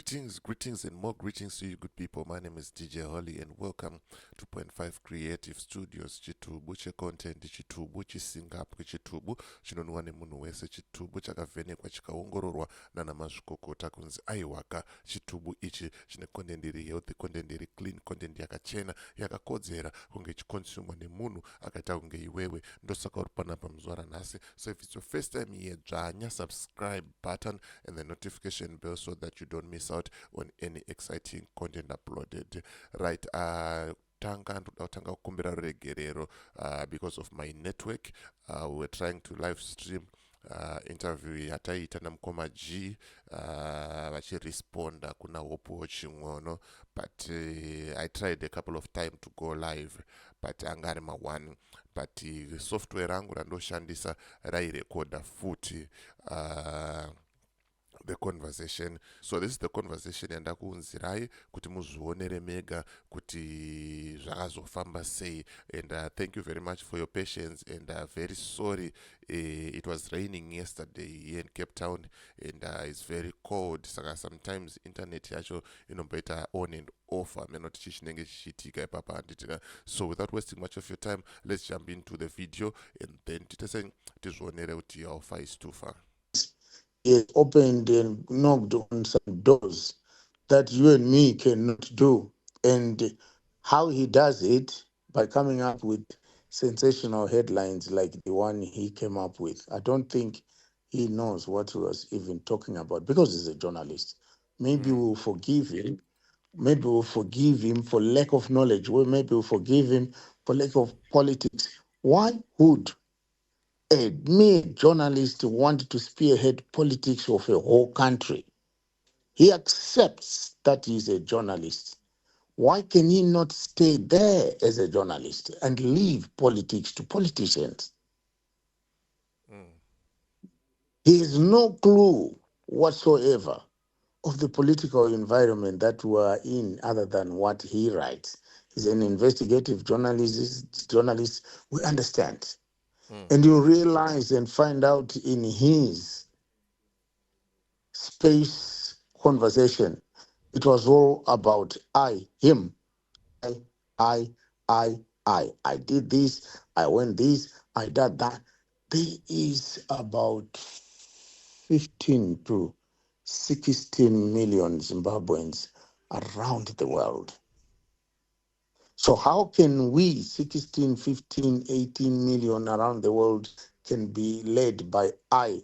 Greetings, and more greetings to you, good people. My name is DJ Holly, and welcome to Point 5 Creative Studios. Chitubu content chitubu chisingapo chitubu chinonwa nemunhu wese, chitubu chakavhenekwa chikaongororwa nana mazvikokota kunzi aiwaka chitubu ichi chine content iri healthy, content iri clean, content yakachena yakakodzera kunge chikonsumwa nemunhu akaita kunge iwewe. Ndosaka uri panapa muzuva ranhasi. So if it's your first time here, dzvanya subscribe button and the notification bell so that you don't miss out on any exciting content uploaded. Right, tanga kukumbira regerero because of my network. We're trying to live stream interview yataita na Mkoma G vachiresponda kuna Hopewell ching'ono, but I tried a couple of times to go live but angari one, but software rangu randoshandisa rairekoda futi the conversation. So this is the conversation yandakuunzirai kuti muzvionere mega kuti zvakazofamba sei. And thank you very much for your patience, and very sorry it was raining yesterday here in Cape Town, and it's very cold, saka sometimes internet yacho inomboita on and off. So without wasting much of your time, let's jump into the video and then tizvionere kuti how far is too far. He opened and knocked on some doors that you and me cannot do. And how he does it, by coming up with sensational headlines like the one he came up with. I don't think he knows what he was even talking about because he's a journalist. Maybe we'll forgive him. Maybe we'll forgive him for lack of knowledge. Or maybe we'll forgive him for lack of politics. Why would a mere journalist want to spearhead politics of a whole country? He accepts that he's a journalist. Why can he not stay there as a journalist and leave politics to politicians? He has no clue whatsoever of the political environment that we are in other than what he writes. He's an investigative journalist. We understand. And you realize and find out in his space conversation, it was all about I, him, I did this, I went this, I did that. There is about 15 to 16 million Zimbabweans around the world. So how can we, 16, 15, 18 million around the world, can be led by I?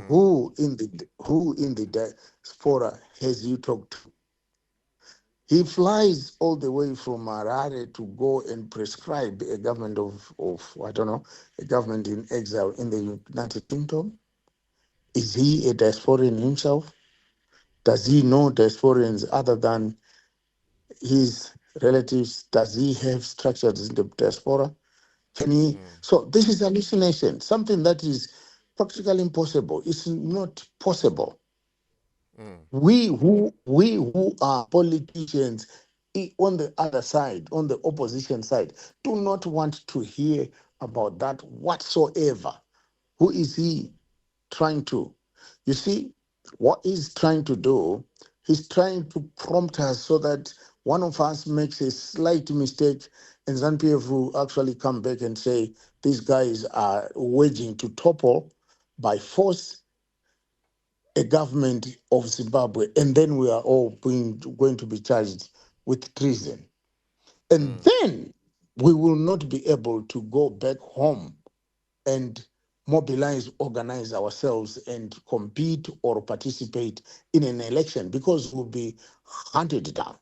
Who in the diaspora has you talked to? He flies all the way from Harare to go and prescribe a government of a government in exile in the United Kingdom. Is he a diasporian himself? Does he know diasporians other than his relatives? Does he have structures in the diaspora? Can he? So this is hallucination, something that is practically impossible. It's not possible. We who are politicians on the other side, on the opposition side, do not want to hear about that whatsoever. Who is he trying to? You see, what he's trying to do, he's trying to prompt us so that one of us makes a slight mistake and ZANU-PF will actually come back and say, these guys are waging to topple by force a government of Zimbabwe, and then we are all going to be charged with treason. And then we will not be able to go back home and mobilize, organize ourselves and compete or participate in an election because we'll be hunted down.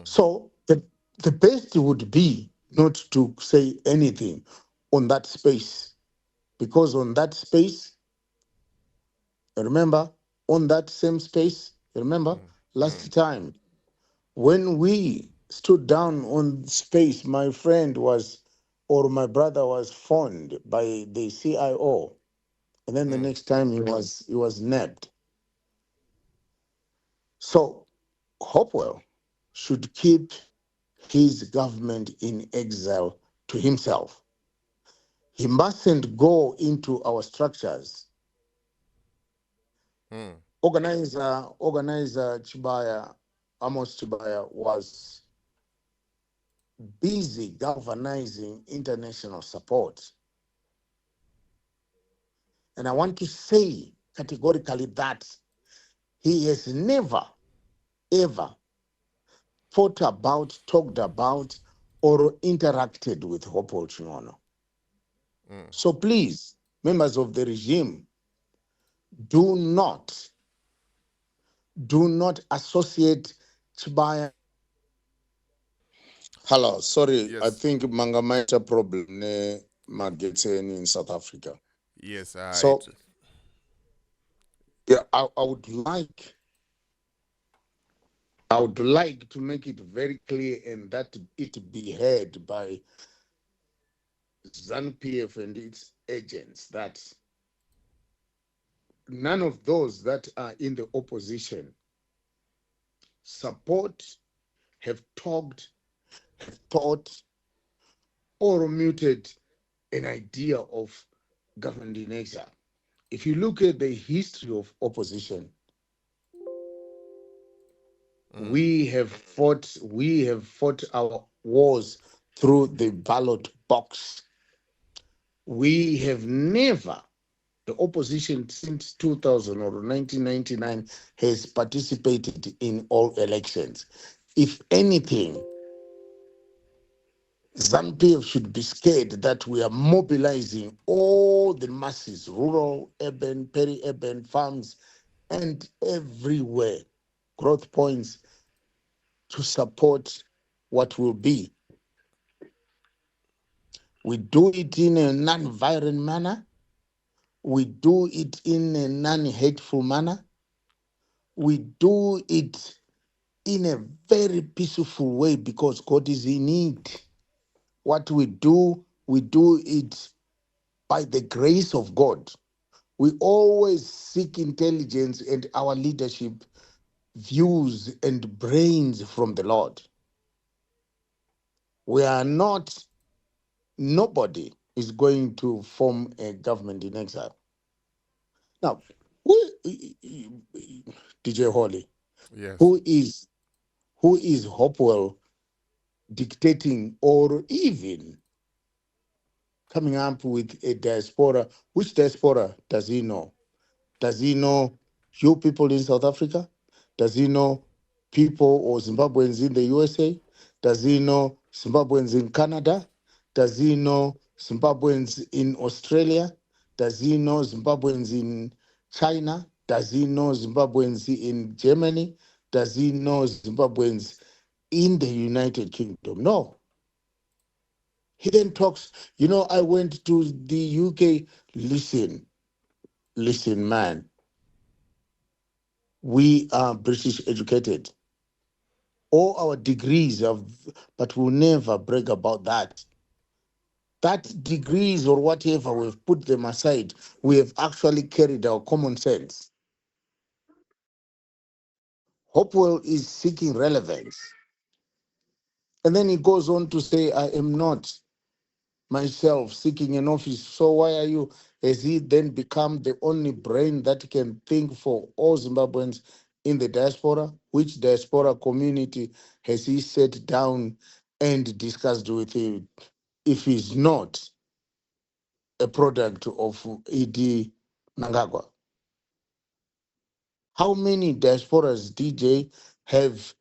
So the best would be not to say anything on that space, because on that space, remember, on that same space, remember, last time when we stood down on space, my friend was, or my brother was phoned by the CIO, and then the next time he was nabbed. So Hopewell should keep his government in exile to himself. He mustn't go into our structures Organizer Chibaya, Amos Chibaya, was busy galvanizing international support. And I want to say categorically that he has never, ever thought about, talked about, or interacted with Hopewell Chingono. So please, members of the regime, do not associate Chibaya. Hello, sorry, I Yes. think Mangamaita problem ne Magetseni in South Africa. Yes. So yeah, I would like to make it very clear and that it be heard by ZANU-PF and its agents that none of those that are in the opposition support, have talked, have thought, or muted an idea of government in exile. If you look at the history of opposition, we have fought our wars through the ballot box. We have never, the opposition since 2000 or 1999 has participated in all elections. If anything, ZANU-PF should be scared that we are mobilizing all the masses, rural, urban, peri-urban, farms, and everywhere, growth points, to support what will be. We do it in a non-violent manner. We do it in a non-hateful manner. We do it in a very peaceful way because God is in it. What we do it by the grace of God. We always seek intelligence and our leadership views and brains from the Lord. We are not, nobody is going to form a government in exile. Now, DJ Holly, yes. who is Hopewell dictating or even coming up with a diaspora? Which diaspora does he know? Does he know you people in South Africa? Does he know people or Zimbabweans in the USA? Does he know Zimbabweans in Canada? Does he know Zimbabweans in Australia? Does he know Zimbabweans in China? Does he know Zimbabweans in Germany? Does he know Zimbabweans in the United Kingdom? No. He then talks, I went to the UK. Listen, man. We are British educated. All our degrees have, but we'll never brag about that. That degrees or whatever, we've put them aside. We have actually carried our common sense. Hopewell is seeking relevance. And then he goes on to say, I am not myself seeking an office. So why are you? Has he then become the only brain that can think for all Zimbabweans in the diaspora? Which diaspora community has he sat down and discussed with him if he's not a product of E.D. Nangagwa? How many diasporas, DJ, have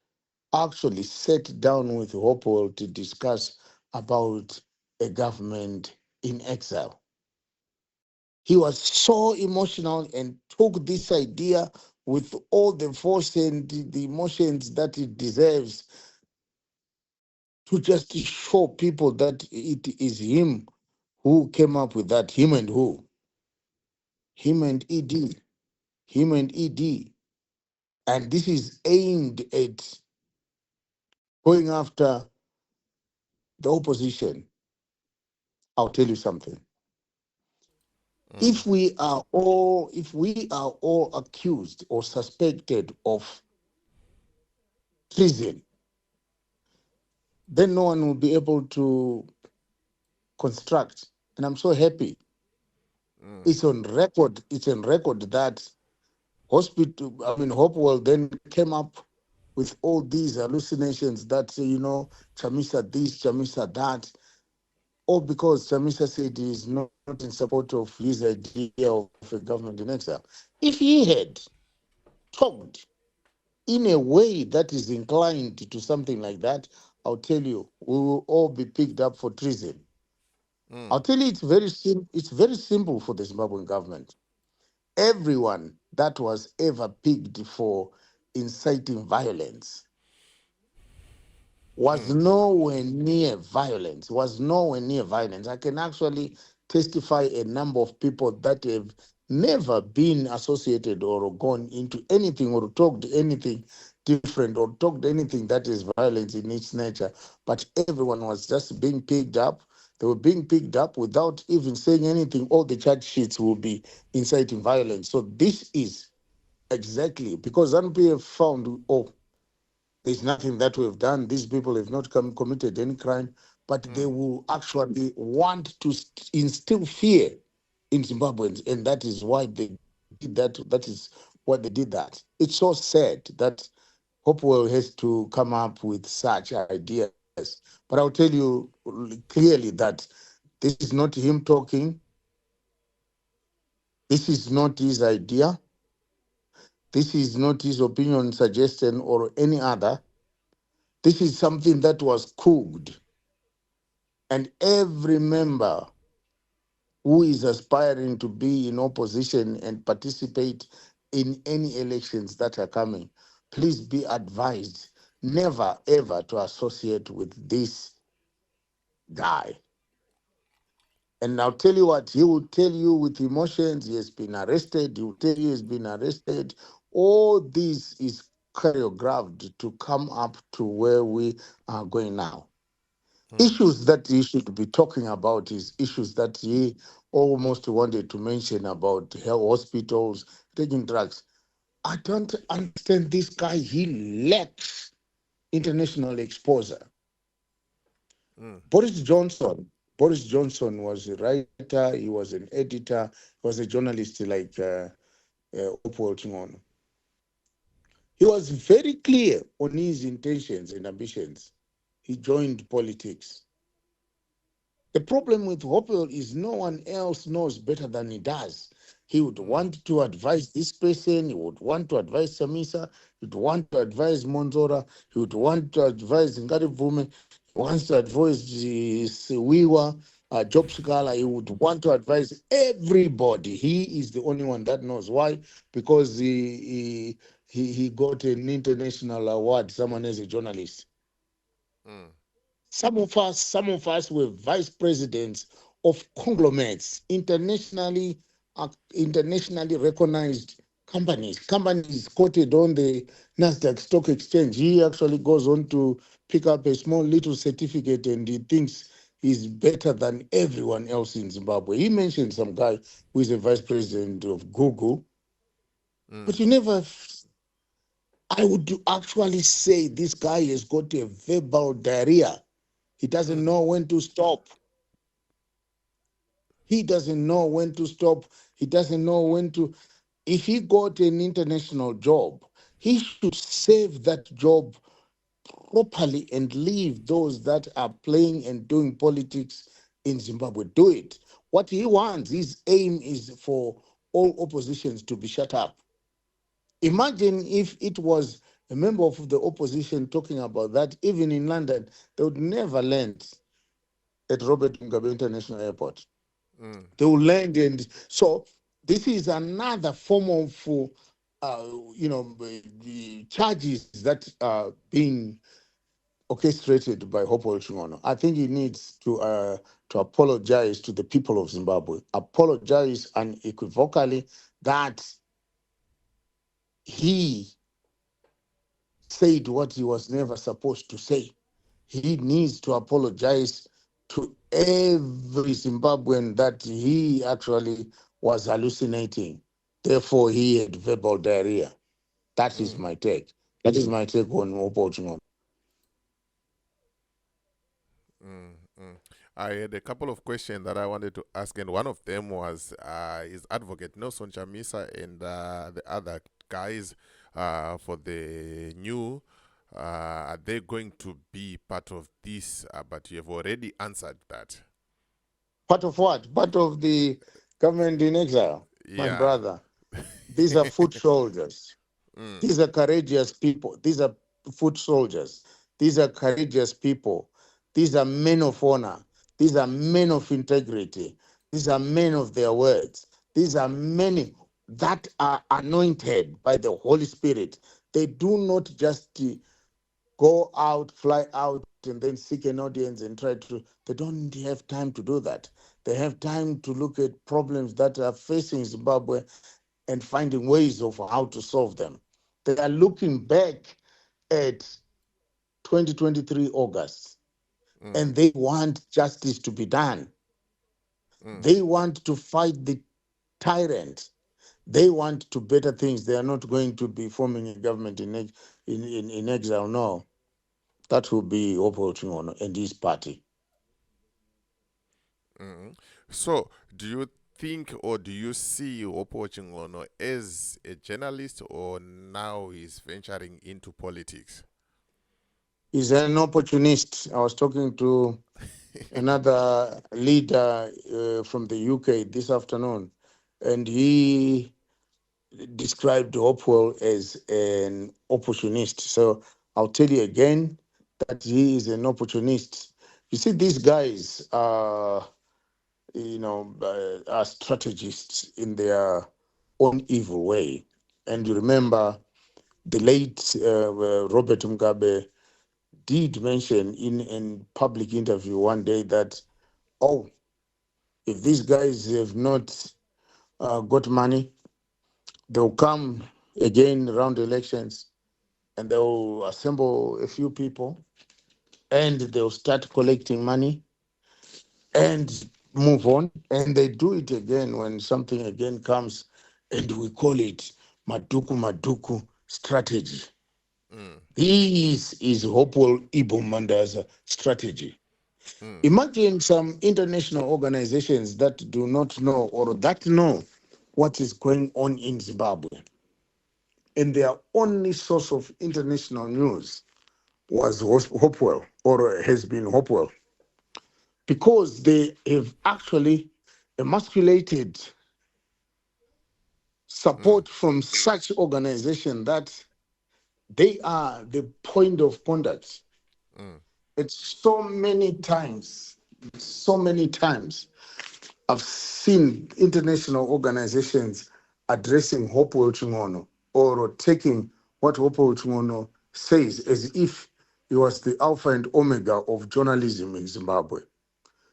actually sat down with Hopewell to discuss about a government in exile? He was so emotional and took this idea with all the force and the emotions that it deserves to just show people that it is him who came up with that. Him and who? Him and ED. Him and ED. And this is aimed at going after the opposition. I'll tell you something. If we are all accused or suspected of treason, then no one will be able to construct. And I'm so happy. It's on record that Hopewell then came up with all these hallucinations that Chamisa this, Chamisa that, all because Chamisa said he is not in support of his idea of a government in exile. If he had talked in a way that is inclined to something like that, I'll tell you, we will all be picked up for treason. I'll tell you, it's very simple for the Zimbabwean government. Everyone that was ever picked for inciting violence was nowhere near violence. I can actually testify a number of people that have never been associated or gone into anything or talked anything different or talked anything that is violence in its nature, but everyone was just being picked up. They were being picked up without even saying anything. All the charge sheets will be inciting violence. So this is exactly because NPF found, oh, there's nothing that we've done. These people have not committed any crime, but they will actually want to instill fear in Zimbabweans, and that is why they did that. That is why they did that. It's so sad that Hopewell has to come up with such ideas. But I'll tell you clearly that this is not him talking. This is not his idea. This is not his opinion, suggestion, or any other. This is something that was cooked, and every member who is aspiring to be in opposition and participate in any elections that are coming, please be advised never ever to associate with this guy. And I'll tell you what, he will tell you with emotions, he has been arrested, he will tell you he's been arrested. All this is choreographed to come up to where we are going now. Issues that he should be talking about is issues that he almost wanted to mention about health hospitals, taking drugs. I don't understand this guy. He lacks international exposure. Boris Johnson. Boris Johnson was a writer. He was an editor. He was a journalist like Hopewell. He was very clear on his intentions and ambitions. He joined politics. The problem with Hopewell is no one else knows better than he does. He would want to advise this person, he would want to advise Chamisa, he would want to advise Monzora, he would want to advise Ngari Vume, he wants to advise Siwiwa, Job Shikala, he would want to advise everybody. He is the only one that knows. Why? Because he got an international award, someone as a journalist. Some of us were vice presidents of conglomerates, internationally recognized companies quoted on the Nasdaq Stock Exchange. He actually goes on to pick up a small little certificate, and he thinks he's better than everyone else in Zimbabwe. He mentioned some guy who is a vice president of Google, but you never. I would actually say this guy has got a verbal diarrhea. He doesn't know when to stop. He doesn't know when to stop. He doesn't know when to. If he got an international job, he should save that job properly and leave those that are playing and doing politics in Zimbabwe do it. What he wants, his aim is for all oppositions to be shut up. Imagine if it was a member of the opposition talking about that, even in London, they would never land at Robert Mugabe International Airport. They will land, and so this is another form of, the charges that are being orchestrated by Hopewell Chingono. I think he needs to apologize to the people of Zimbabwe, apologize unequivocally that he said what he was never supposed to say. He needs to apologize to every Zimbabwean that he actually was hallucinating. Therefore, he had verbal diarrhea. That is my take. That is my take on Hopewell Chingono. I had a couple of questions that I wanted to ask, and one of them was is Advocate Nelson Chamisa and the other guys for the new. Are they going to be part of this? But you have already answered that. Part of what? Part of the government in exile, my Yeah. brother. These are foot soldiers. Mm, These are courageous people. These are foot soldiers. These are courageous people. These are men of honor. These are men of integrity. These are men of their words. These are men that are anointed by the Holy Spirit. They do not just go out, fly out, and then seek an audience and try to. They don't have time to do that. They have time to look at problems that are facing Zimbabwe and finding ways of how to solve them. They are looking back at 2023 August, mm, and they want justice to be done. mm. They want to fight the tyrant. They want to better things. They are not going to be forming a government in exile. No, that will be Hopewell and his party. Mm. So, do you think or do you see Opportunism Ono as a journalist, or now he's venturing into politics? He's an opportunist. I was talking to another leader from the UK this afternoon, and he described Hopewell as an opportunist. So I'll tell you again that he is an opportunist. You see, these guys are, are strategists in their own evil way. And you remember the late Robert Mugabe did mention in a public interview one day that, oh, if these guys have not got money, they'll come again around elections and they'll assemble a few people and they'll start collecting money and move on. And they do it again when something again comes, and we call it Maduku Maduku strategy. Mm, This is Hopewell Ibomanda's strategy. mm, Imagine some international organizations that do not know or that know what is going on in Zimbabwe, and their only source of international news was Hopewell or has been Hopewell, because they have actually emasculated mm, support from such organization that they are the point of contact. mm, It's so many times I've seen international organizations addressing Hopewell Chingono or taking what Hopewell Chingono says as if he was the alpha and omega of journalism in Zimbabwe.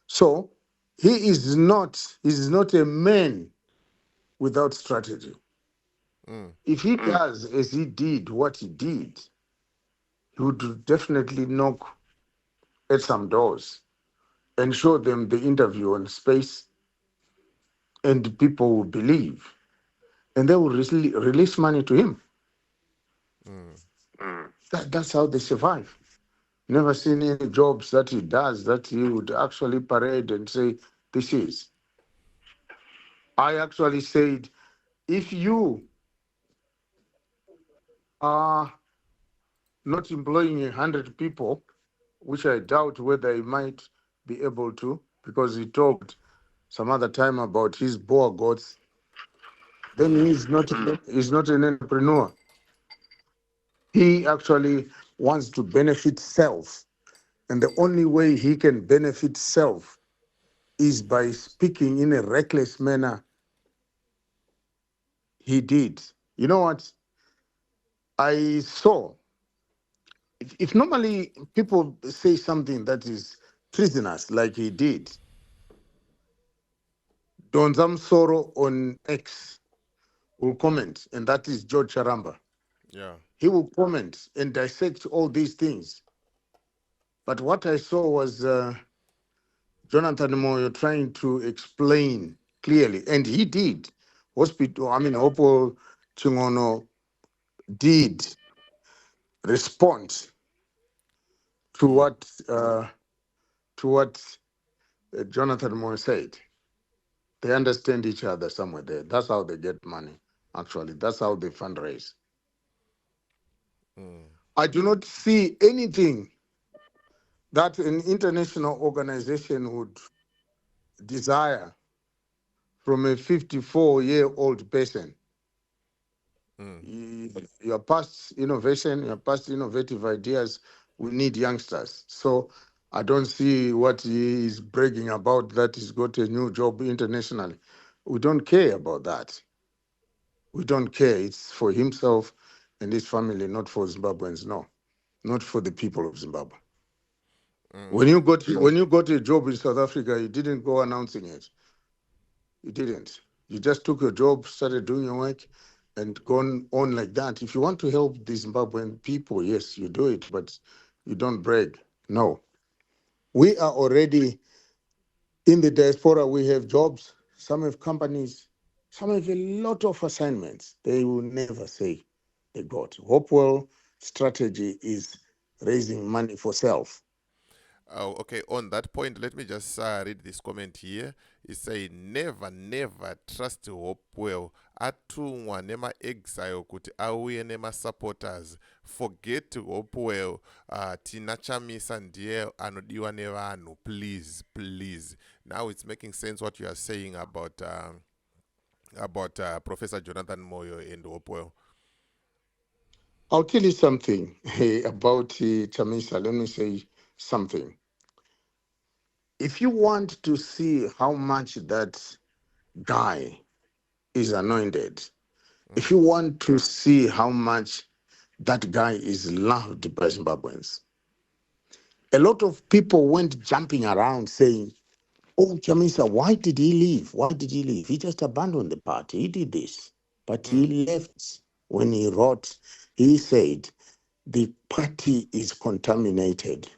So he is not a man without strategy. mm, If he does as he did what he did, he would definitely knock at some doors and show them the interview on space, and people will believe, and they will release money to him. mm, That's how they survive. Never seen any jobs that he does that he would actually parade and say, this is. I actually said, if you are not employing 100 people, which I doubt whether he might be able to, because he talked some other time about his boer goats, then he's not an entrepreneur. He actually wants to benefit self. And the only way he can benefit self is by speaking in a reckless manner. He did. You know what? I saw, if normally people say something that is treasonous, like he did, Don Zamsoro on X will comment, and that is George Charamba. yeah. He will comment and dissect all these things. But what I saw was Jonathan Moyo trying to explain clearly, and he did. Hopo Chingono did respond to Mm, what Jonathan Moore said. They understand each other somewhere there. That's how they get money, actually. That's how they fundraise. Mm. I do not see anything that an international organization would desire from a 54-year-old person. Mm. Your past innovation, your past innovative ideas, we need youngsters. So I don't see what he is bragging about that he's got a new job internationally. We don't care about that. We don't care. It's for himself and his family, not for Zimbabweans. No, not for the people of Zimbabwe. Mm. When you got a job in South Africa, you didn't go announcing it. You didn't. You just took your job, started doing your work, and gone on like that. If you want to help the Zimbabwean people, yes, you do it, but you don't brag. No. We are already in the diaspora. We have jobs. Some have companies. Some have a lot of assignments. They will never say they got. Hopewell strategy is raising money for self. Oh, okay, on that point, let me just read this comment here. It say never, never trust Hopewell. Atumwa nema exile kuti auye nema supporters. Forget Hopewell. Tina Chamisa ndiye anodiwa nevanhu. Please, please. Now it's making sense what you are saying about Professor Jonathan Moyo and Hopewell. I'll tell you something about Chamisa. Let me say something. If you want to see how much that guy is anointed, if Mm. you want to see how much that guy is loved by Zimbabweans, a lot of people went jumping around saying, "Oh, Chamisa, why did he leave? Why did he leave? He just abandoned the party. He did this." But Mm. he left when he wrote, he said, the party is contaminated.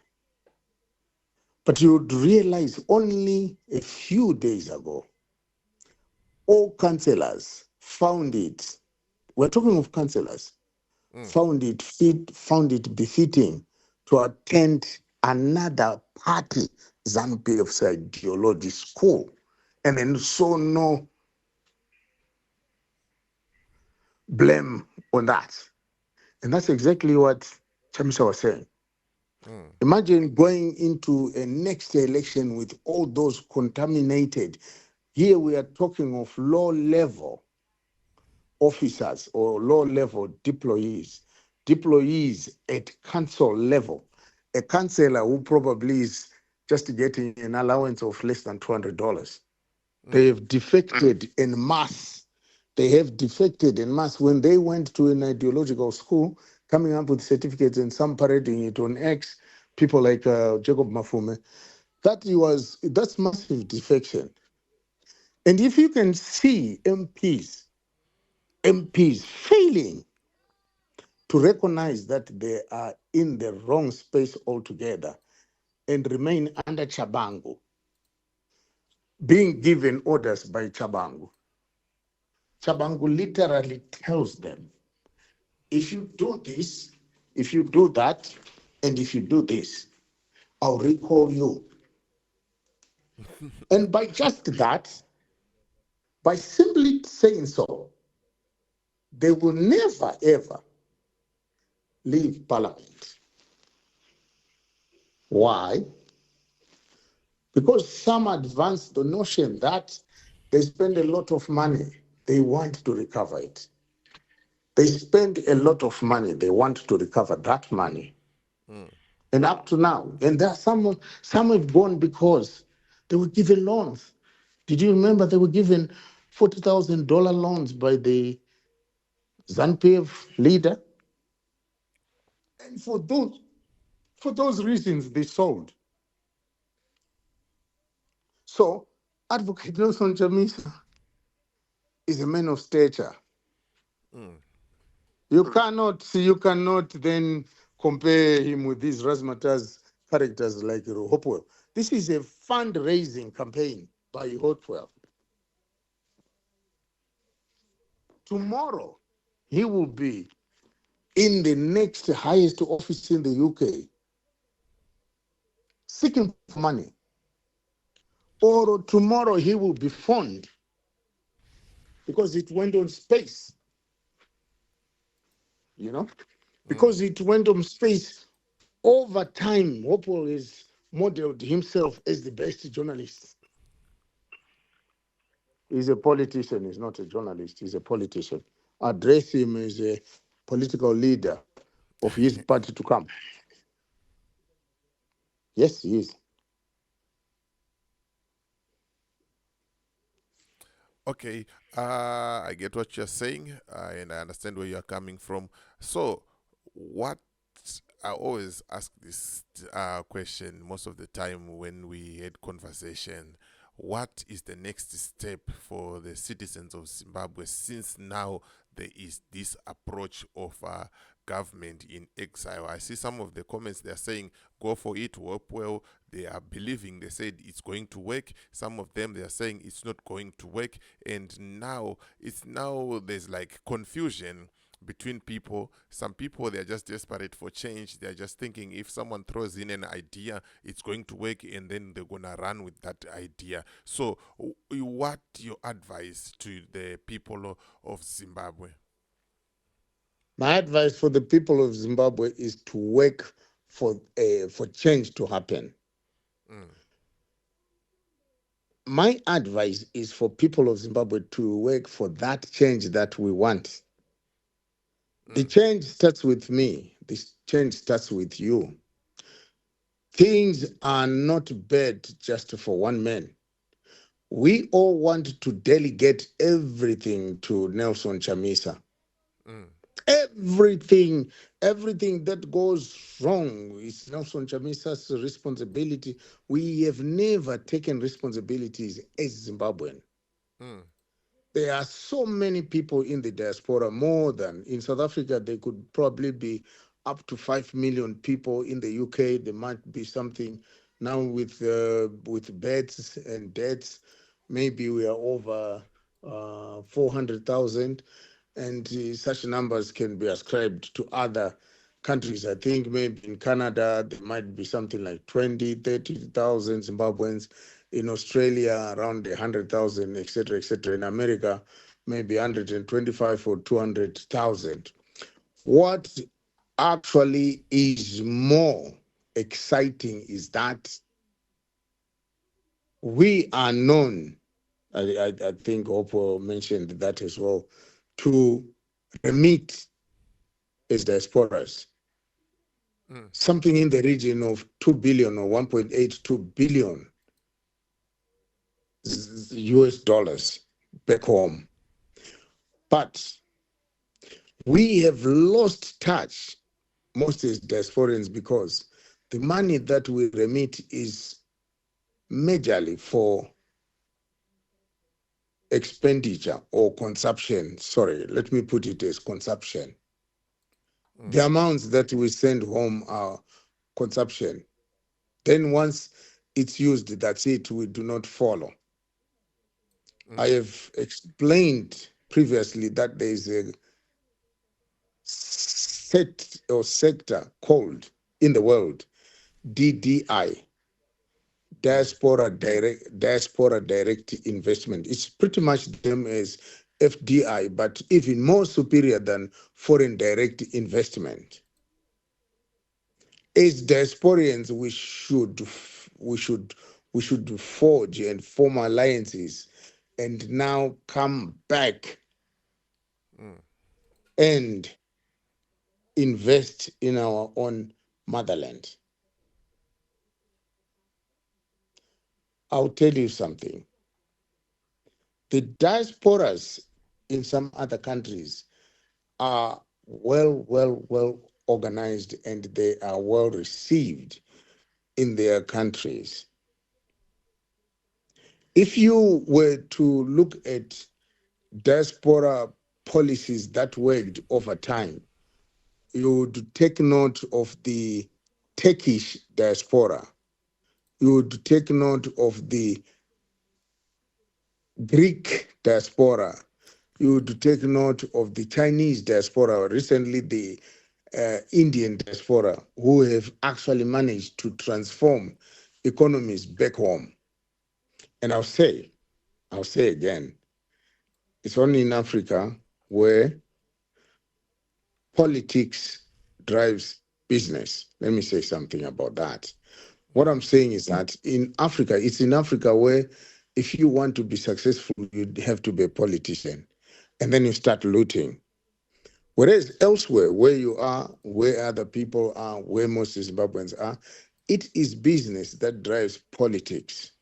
But you would realize only a few days ago, all councillors found it, we're talking of councillors, Mm. found it befitting to attend another party, ZANU-PF's ideology school, and then saw no blame on that. And that's exactly what Chamisa was saying. Mm. Imagine going into a next election with all those contaminated. Here we are talking of low-level officers or low-level deployees at council level. A councillor who probably is just getting an allowance of less than $200. They Mm. have defected en masse. They have defected en masse. When they went to an ideological school, coming up with certificates and some parading it on X, people like Jacob Mafume, that's massive defection. And if you can see MPs failing to recognize that they are in the wrong space altogether and remain under Chabangu, being given orders by Chabangu. Chabangu literally tells them, if you do this, if you do that, and if you do this, I'll recall you. And by just that, by simply saying so, they will never ever leave parliament. Why? Because some advance the notion that they spend a lot of money, they want to recover it. They spend a lot of money, they want to recover that money. Mm. And up to now, and there are some have gone because they were given loans. Did you remember they were given $40,000 loans by the ZANU-PF leader? And for those reasons, they sold. So Advocate Nelson Chamisa is a man of stature. Mm. You cannot then compare him with these razzmatazz characters like Hopewell. This is a fundraising campaign by Hopewell. Tomorrow, he will be in the next highest office in the UK, seeking for money. or tomorrow he will be found because it went on space, you know, Mm. because it went on space over time. Hopewell has modeled himself as the best journalist. He's a politician, he's not a journalist, he's a politician. Address him as a political leader of his party to come. Yes, he is. Okay, I get what you're saying, and I understand where you're coming from. So, what I always ask this question most of the time when we had conversation: what is the next step for the citizens of Zimbabwe, since now there is this approach of government in exile? I see some of the comments they're saying, go for it, work well. They are believing, they said it's going to work. Some of them, they are saying it's not going to work. And now, there's like confusion between people. Some people, they're just desperate for change. They're just thinking if someone throws in an idea, it's going to work, and then they're gonna run with that idea. So what your advice to the people of Zimbabwe? My advice for the people of Zimbabwe is to work for change to happen. Mm. My advice is for people of Zimbabwe to work for that change that we want. The Mm. change starts with me. This change starts with you. Things are not bad just for one man. We all want to delegate everything to Nelson Chamisa. Mm. Everything, everything that goes wrong is Nelson Chamisa's responsibility. We have never taken responsibilities as Zimbabwean. Mm. There are so many people in the diaspora, more than in South Africa. There could probably be up to 5 million people. In the UK, there might be something now with births and deaths. Maybe we are over 400,000, and such numbers can be ascribed to other countries. I think maybe in Canada, there might be something like 20, 30,000 Zimbabweans. In Australia, around 100,000, etc., etc. In America, maybe 125 or 200,000. What actually is more exciting is that we are known, I think Oppo mentioned that as well, to remit as diasporas, Mm. something in the region of 2 billion or 1.82 billion US dollars back home. But we have lost touch, most as diasporans, because the money that we remit is majorly for expenditure or consumption. Sorry, let me put it as consumption. Mm. The amounts that we send home are consumption. Then once it's used, that's it. We do not follow. I Mm. have explained previously that there is a set or sector called in the world DDI, Mm. diaspora direct investment. It's pretty much the same as FDI, but even more superior than foreign direct investment. As diasporians, we should we should forge and form alliances and now come back Mm. and invest in our own motherland. I'll tell you something. The diasporas in some other countries are well organized, and they are well received in their countries. If you were to look at diaspora policies that worked over time, you would take note of the Turkish diaspora. You would take note of the Greek diaspora. You would take note of the Chinese diaspora, recently the Indian diaspora, who have actually managed to transform economies back home. And I'll say again, it's only in Africa where politics drives business. Let me say something about that. What I'm saying is that it's in Africa where if you want to be successful, you have to be a politician. And then you start looting. Whereas elsewhere, where you are, where other people are, where most Zimbabweans are, it is business that drives politics.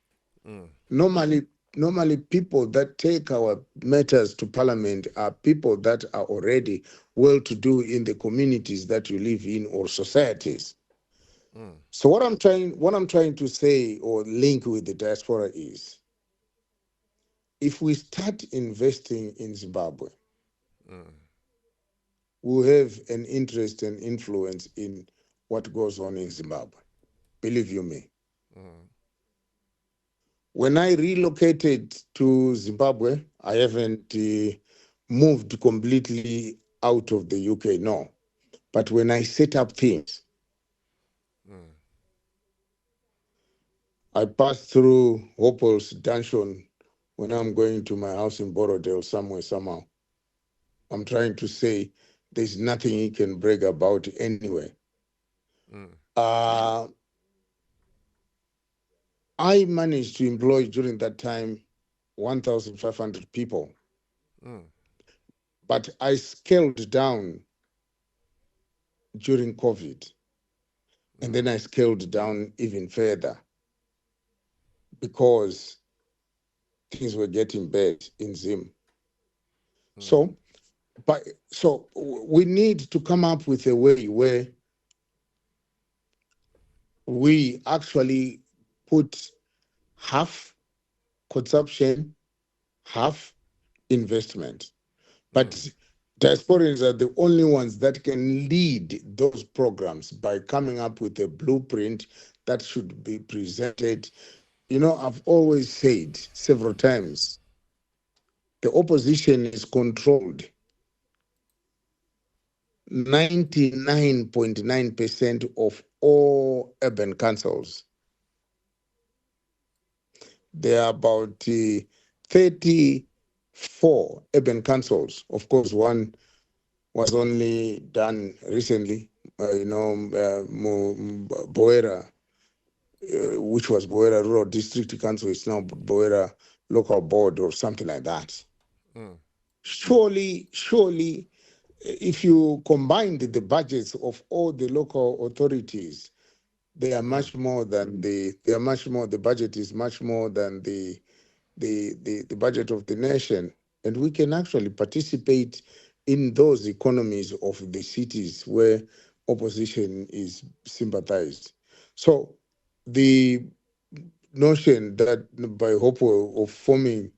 Normally, people that take our matters to parliament are people that are already well-to-do in the communities that you live in or societies. So what I'm trying to say or link with the diaspora is, if we start investing in Zimbabwe, we'll have an interest and influence in what goes on in Zimbabwe. Believe you me. When I relocated to Zimbabwe, I haven't moved completely out of the UK, no. But when I set up things, I passed through Hopewell's dungeon when I'm going to my house in Borodale somewhere, somehow. I'm trying to say there's nothing he can brag about anyway. I managed to employ during that time 1,500 people. But I scaled down during COVID. And then I scaled down even further because things were getting bad in Zim. So we need to come up with a way where we actually put half consumption, half investment. But diasporans are the only ones that can lead those programs by coming up with a blueprint that should be presented. You know, I've always said several times, the opposition is controlled 99.9% of all urban councils. There are about 34 urban councils. Of course, one was only done recently, Boera, which was Boera Rural District Council. It's now Boera Local Board or something like that. Surely, if you combined the budgets of all the local authorities, they are much more than the budget is much more than the budget of the nation. And we can actually participate in those economies of the cities where opposition is sympathized. So the notion that by Hopewell of forming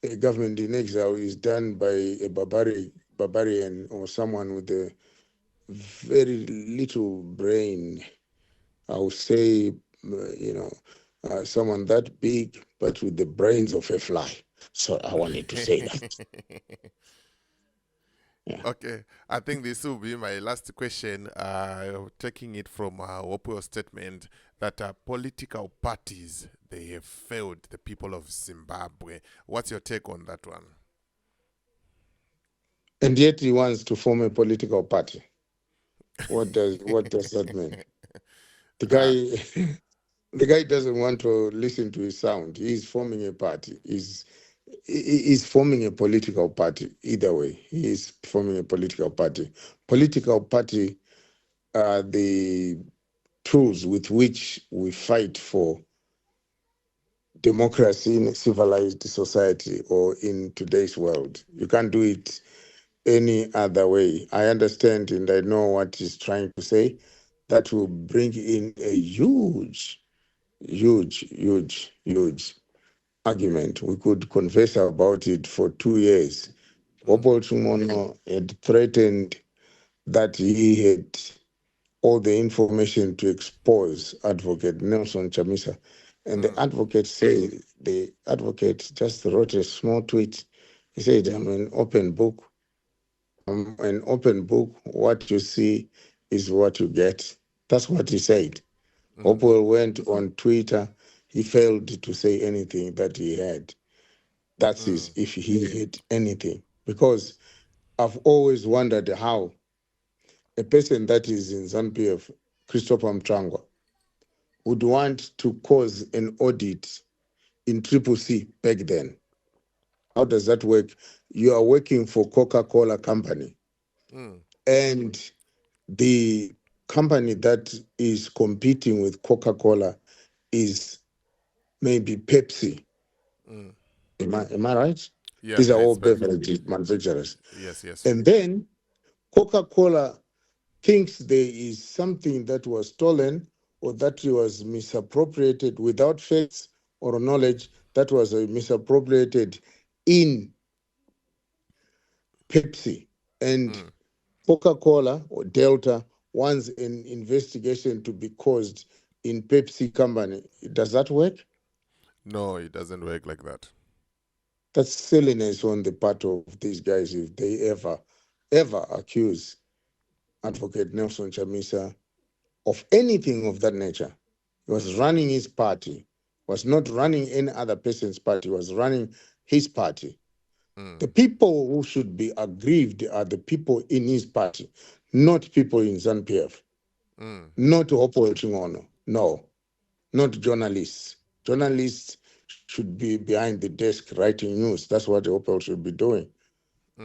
a government in exile is done by a barbarian or someone with a very little brain. I would say, someone that big, but with the brains of a fly. So I wanted to say that. Yeah. Okay, I think this will be my last question. Taking it from Hopewell's statement that political parties, they have failed the people of Zimbabwe. What's your take on that one? And yet he wants to form a political party. What does that mean? The guy doesn't want to listen to his sound. He's forming a party. He's forming a political party. Either way, he is forming a political party. Political party are the tools with which we fight for democracy in a civilized society or in today's world. You can't do it any other way. I understand and I know what he's trying to say. That will bring in a huge argument. We could converse about it for 2 years. Opal Chumono had threatened that he had all the information to expose Advocate Nelson Chamisa. And the advocate just wrote a small tweet. He said, I'm an open book. What you see is what you get. That's what he said. Hopewell went on Twitter. he failed to say anything that he had. That is, Mm. if he had anything. Because I've always wondered how a person that is in ZANU-PF, Christopher Mtrangwa, would want to cause an audit in Triple C back then. How does that work? You are working for Coca-Cola company, Mm. and the company that is competing with Coca-Cola is maybe Pepsi. Mm. Am I right? Yeah, These are yeah, all it's beverage manufacturers. yes, yes. And then Coca-Cola thinks there is something that was stolen or that was misappropriated without facts or knowledge that was misappropriated in Pepsi. And Mm. Coca-Cola or Delta wants an investigation to be caused in Pepsi company. Does that work? No, it doesn't work like that. That's silliness on the part of these guys if they ever accuse Advocate Nelson Chamisa of anything of that nature. He was Mm. running his party, was not running any other person's party, was running his party. Mm. The people who should be aggrieved are the people in his party, not people in ZANU-PF, Mm. not Hopewell Chingono, no, not journalists. Journalists should be behind the desk writing news. That's what Hopewell should be doing.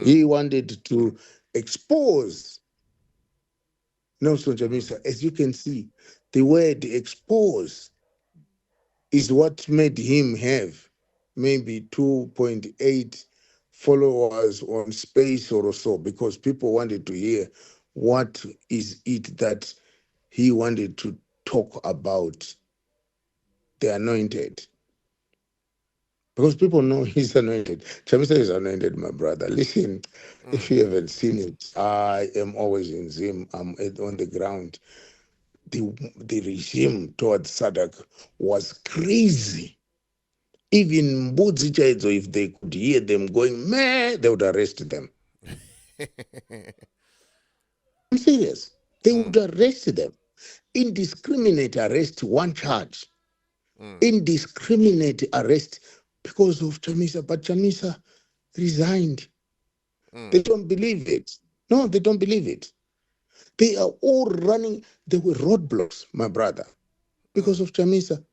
He Mm. wanted to expose Nelson Mm. Chamisa. As you can see, the word expose is what made him have maybe 2.8 followers on space or so, because people wanted to hear what is it that he wanted to talk about the anointed. Because people know he's anointed. Chamisa is anointed, my brother. Listen, if Mm. you haven't seen it, I am always in Zim. I'm on the ground. The regime towards Sadak was crazy. Even Mbudzi Chaidzo, if they could hear them going, meh, they would arrest them. I'm serious. They would Mm. arrest them. Indiscriminate arrest, one charge. Mm. Indiscriminate arrest because of Chamisa. But Chamisa resigned. They Mm. don't believe it. No, they don't believe it. They are all running. There were roadblocks, my brother, because Mm. of Chamisa.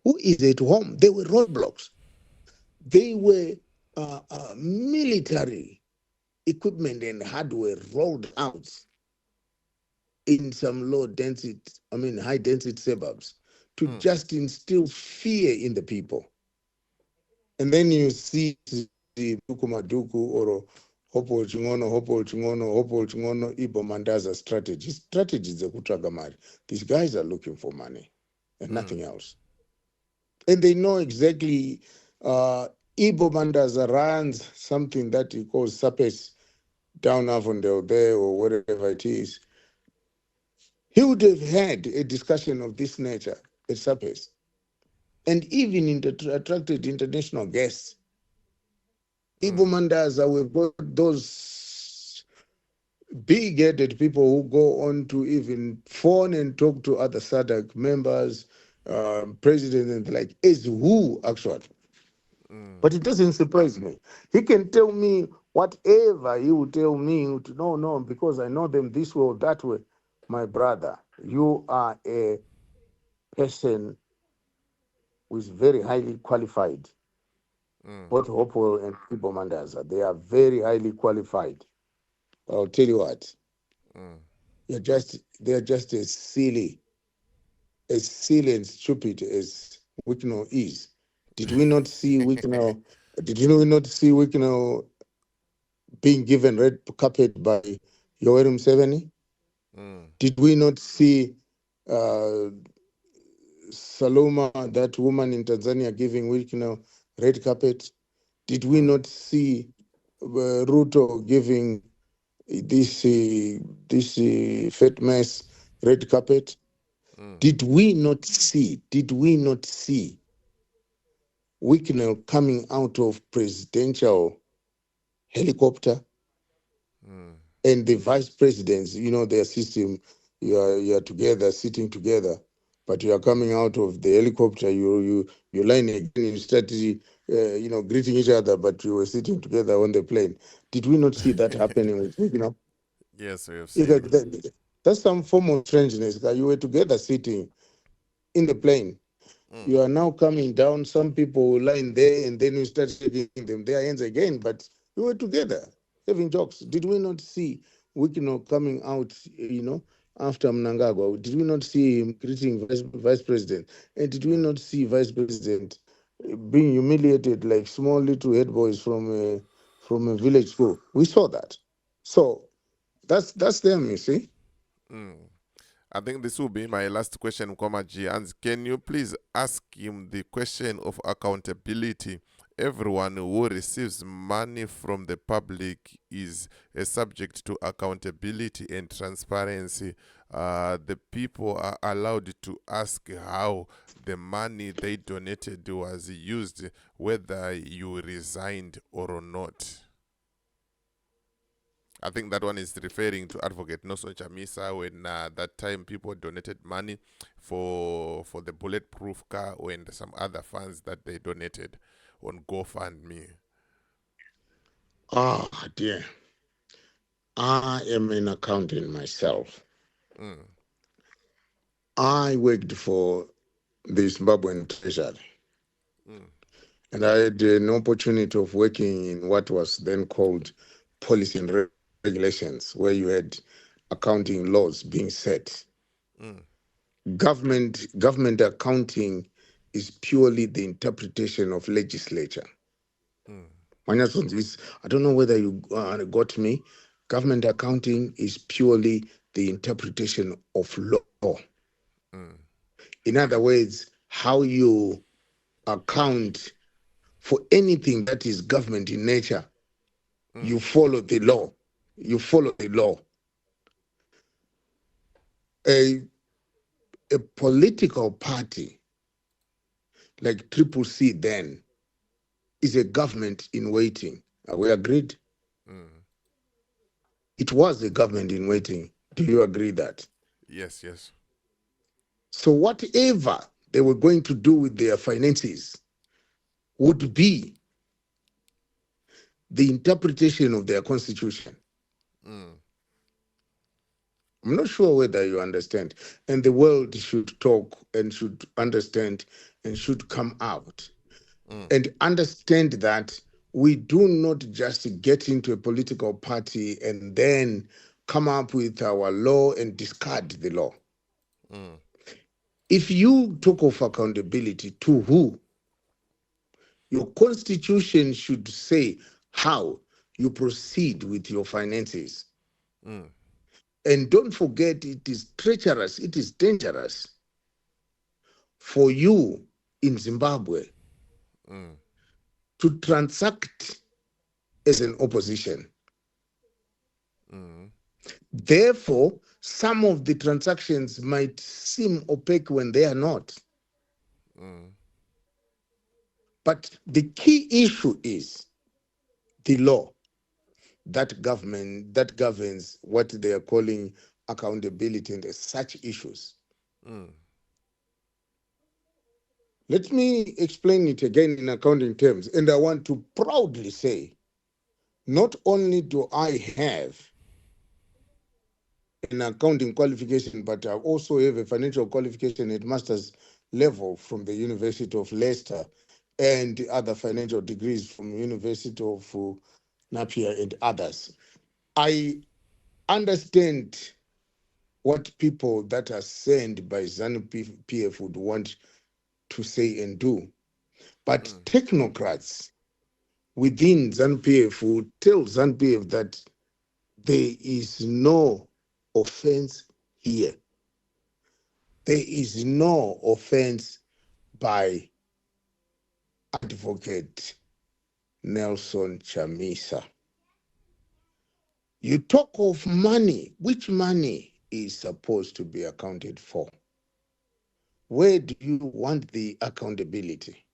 Who is at home? They were roadblocks. They were military equipment and hardware rolled out in some high density suburbs to Mm. just instill fear in the people. And then you see the Duku or Hopo Chingono, Ibo Mandaza strategy. Strategies of Kutragamari. These guys are looking for money and Mm. nothing else. And they know exactly Ibo Mandaza runs something that he calls SAPES down Avondale there or wherever it is. He would have had a discussion of this nature at SAPES and even attracted international guests. Ibo Mm. Mandaza, we've got those big-headed people who go on to even phone and talk to other SADC members, presidents, and like, as who actually. Mm. But it doesn't surprise me. He can tell me whatever he will tell me. No, no, because I know them this way or that way. My brother, you are a person who is very highly qualified. Mm. Both Hopewell and Ibo Mandaza, they are very highly qualified. I'll tell you what, Mm. they're just as silly and stupid as Wicknow is. Did we not see Wicknow? Did you not see Wicknow being given red carpet by Yoweri Museveni? Mm. Did we not see uh, Saloma, that woman in Tanzania, giving Wicknow red carpet? Did we Mm. not see Ruto giving this fat mess red carpet? Mm. Did we not see Wicknell coming out of presidential helicopter Mm. and the vice presidents, their system, you are together, sitting together. but you are coming out of the helicopter, you line again, you start, greeting each other, but you were sitting together on the plane. Did we not see that happening with, Yes, we have you seen. got that's some form of strangeness. You were together sitting in the plane. Mm, You are now coming down. Some people line there, and then you start shaking them their hands again. But we were together having jokes. Did we not see Wikino coming out? After Mnangagwa, did we not see him greeting vice president? And did we mm, not see vice president being humiliated like small little head boys from a village school? We saw that. So that's them. You see. mm. I think this will be my last question, Komaji. And can you please ask him the question of accountability? Everyone who receives money from the public is a subject to accountability and transparency. The people are allowed to ask how the money they donated was used, whether you resigned or not. I think that one is referring to Advocate Noso Chamisa when that time people donated money for the bulletproof car and some other funds that they donated on GoFundMe. Ah, dear. I am an accountant myself. Mm, I worked for the Zimbabwean Treasury, mm, and I had an opportunity of working in what was then called policy and regulations, where you had accounting laws being set. mm, Government accounting is purely the interpretation of legislature. mm, I don't know whether you got me. Government accounting is purely the interpretation of law. mm, In other words, how you account for anything that is government in nature, mm, you follow the law. You follow the law. A, a political party like Triple C then is a government in waiting. Are we agreed? mm. It was a government in waiting. Do you agree that? Yes, yes. So whatever they were going to do with their finances would be the interpretation of their constitution. Mm, I'm not sure whether you understand. And the world should talk and should understand and should come out mm, and understand that we do not just get into a political party and then come up with our law and discard the law. mm, If you talk of accountability, to who? Your constitution should say how you proceed with your finances. mm, And don't forget, it is treacherous, it is dangerous for you in Zimbabwe mm, to transact as an opposition. mm, Therefore, some of the transactions might seem opaque when they are not. mm, But the key issue is the law that governs what they are calling accountability and such issues. mm, Let me explain it again in accounting terms. And I want to proudly say, not only do I have an accounting qualification, but I also have a financial qualification at master's level from the University of Leicester and other financial degrees from the University of Napier and others. I understand what people that are sent by ZANU-PF would want to say and do. But mm, technocrats within ZANU-PF would tell ZANU-PF that there is no offense here. There is no offense by Advocate Nelson Chamisa. You talk of money. Which money is supposed to be accounted for? Where do you want the accountability?